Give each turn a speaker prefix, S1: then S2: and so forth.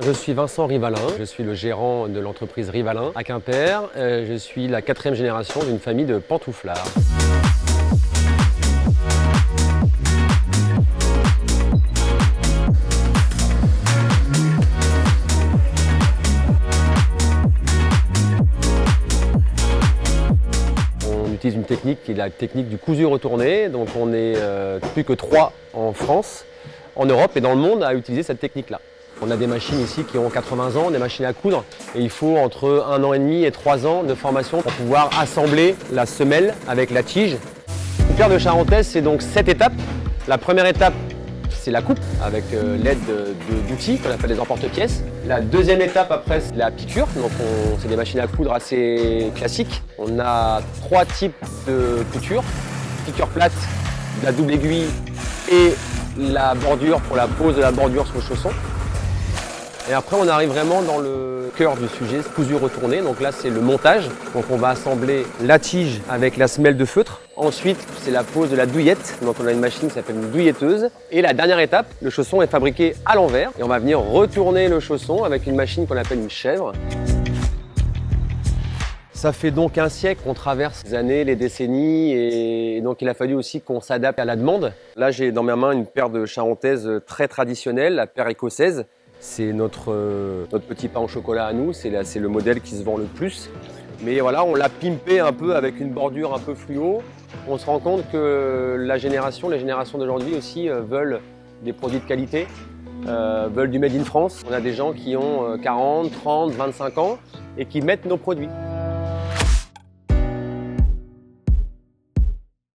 S1: Je suis Vincent Rivalin, je suis le gérant de l'entreprise Rivalin à Quimper. Je suis la 4e génération d'une famille de pantouflards. On utilise une technique qui est la technique du cousu retourné. Donc on est plus que 3 en France, en Europe et dans le monde à utiliser cette technique-là. On a des machines ici qui ont 80 ans, des machines à coudre, et il faut entre 1 an et demi et 3 ans de formation pour pouvoir assembler la semelle avec la tige. Une paire de charentaises, c'est donc 7 étapes. La première étape, c'est la coupe avec l'aide d'outils qu'on appelle des emporte-pièces. La deuxième étape après, c'est la piqûre. Donc c'est des machines à coudre assez classiques. On a 3 types de couture. Piqûre plate, la double aiguille et la bordure pour la pose de la bordure sur le chausson. Et après, on arrive vraiment dans le cœur du sujet, cousu retourné. Donc là, c'est le montage. Donc on va assembler la tige avec la semelle de feutre. Ensuite, c'est la pose de la douillette. Donc on a une machine qui s'appelle une douilletteuse. Et la dernière étape, le chausson est fabriqué à l'envers. Et on va venir retourner le chausson avec une machine qu'on appelle une chèvre. Ça fait donc un siècle qu'on traverse les années, les décennies, et donc il a fallu aussi qu'on s'adapte à la demande. Là, j'ai dans ma main une paire de charentaises très traditionnelle, la paire écossaise. C'est notre petit pain au chocolat à nous, c'est le modèle qui se vend le plus. Mais voilà, on l'a pimpé un peu avec une bordure un peu fluo. On se rend compte que les générations d'aujourd'hui aussi veulent des produits de qualité, veulent du Made in France. On a des gens qui ont 40, 30, 25 ans et qui mettent nos produits.